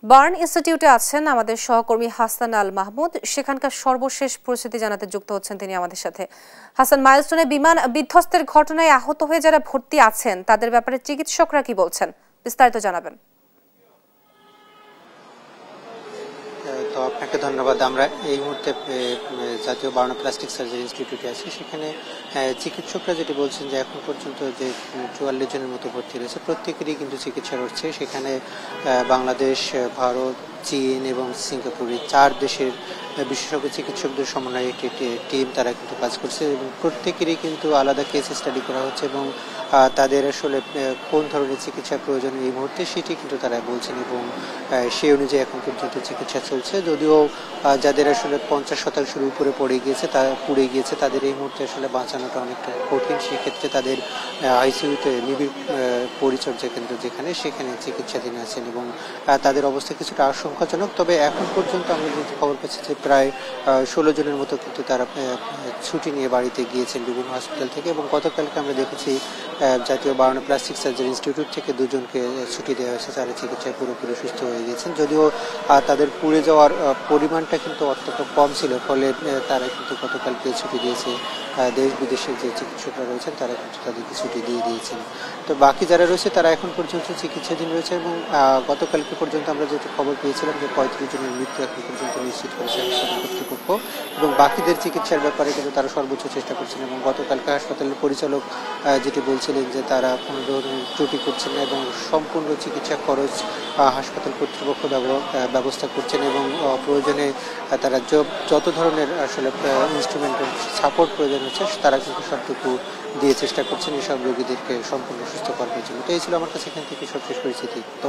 Burn ইনস্টিটিউটে আছেন আমাদের সহকর্মী হাসান আল মাহমুদ। সেখানকার সর্বশেষ পরিস্থিতি জানাতে যুক্ত হচ্ছেন তিনি আমাদের সাথে। হাসান, মাইলস্টোনে বিমান বিধ্বস্তের ঘটনায় আহত হয়ে যারা ভর্তি আছেন তাদের ব্যাপারে চিকিৎসকরা কি বলছেন, বিস্তারিত জানাবেন। তো আপনাকে ধন্যবাদ। আমরা এই মুহূর্তে জাতীয় বার্ন প্লাস্টিক সার্জারি ইনস্টিটিউটে আছি। সেখানে চিকিৎসকরা যেটি বলছেন যে এখন পর্যন্ত যে 44 জনের মতো ভর্তি রয়েছে, প্রত্যেকেরই কিন্তু চিকিৎসা হচ্ছে। সেখানে বাংলাদেশ, ভারত, চীন এবং সিঙ্গাপুরের 4 দেশের বিশেষজ্ঞ চিকিৎসকদের সমন্বয়ে একটি টিম তারা কিন্তু কাজ করছে এবং প্রত্যেকেরই কিন্তু আলাদা কেস স্টাডি করা হচ্ছে এবং তাদের আসলে কোন ধরনের চিকিৎসা প্রয়োজন এই মুহূর্তে সেটি কিন্তু তারা বলছেন এবং সেই অনুযায়ী এখন পর্যন্ত চিকিৎসা চলছে। যদিও যাদের আসলে 50% উপরে পুড়ে গিয়েছে তাদের এই মুহূর্তে আসলে বাঁচানোটা অনেকটা কঠিন। সেক্ষেত্রে তাদের আইসিইউতে নিবিড় পরিচর্যা কেন্দ্র সেখানে চিকিৎসাধীন আছেন এবং তাদের অবস্থা কিছুটা আশঙ্কাজনক। তবে এখন পর্যন্ত আমরা যে খবর পাচ্ছি যে প্রায় 16 জনের মতো কিন্তু তারা ছুটি নিয়ে বাড়িতে গিয়েছেন বিভিন্ন হসপিটাল থেকে এবং গতকালকে আমরা দেখেছি জাতীয় বার্ন প্লাস্টিক সার্জারি ইনস্টিটিউট থেকে 2 জনকে ছুটি দেওয়া হয়েছে, যারা চিকিৎসায় পুরোপুরি সুস্থ হয়ে গেছেন। যদিও তাদের পুড়ে যাওয়ার পরিমাণটা কিন্তু অত্যন্ত কম ছিল, ফলে তারা কিন্তু গতকালকে ছুটি দিয়েছে। দেশ বিদেশের যে চিকিৎসকরা রয়েছেন তারা কিন্তু তাদেরকে ছুটি দিয়ে দিয়েছেন। তো বাকি যারা রয়েছে তারা এখন পর্যন্ত চিকিৎসাধীন রয়েছে এবং গতকালকে পর্যন্ত আমরা যেহেতু খবর পেয়েছিলাম যে 35 জনের মৃত্যু এখন পর্যন্ত নিশ্চিত করেছে হাসপাতাল কর্তৃপক্ষ এবং বাকিদের চিকিৎসার ব্যাপারে কিন্তু তারা সর্বোচ্চ চেষ্টা করছেন এবং গতকালকে হাসপাতালের পরিচালক যেটি বলছিলেন যে তারা কোনো ধরনের ত্রুটি করছেন না এবং সম্পূর্ণ চিকিৎসা খরচ হাসপাতাল কর্তৃপক্ষ ব্যবস্থা করছেন এবং প্রয়োজনে তারা যত ধরনের আসলে ইনস্ট্রুমেন্টাল সাপোর্ট প্রয়োজন হচ্ছে তারা কিন্তু সবটুকু দিয়ে চেষ্টা করছেন এসব রোগীদেরকে সম্পূর্ণ সুস্থ করার জন্য। তো এই ছিল আমার কাছে এখান থেকে সবশেষ পরিস্থিতি। তো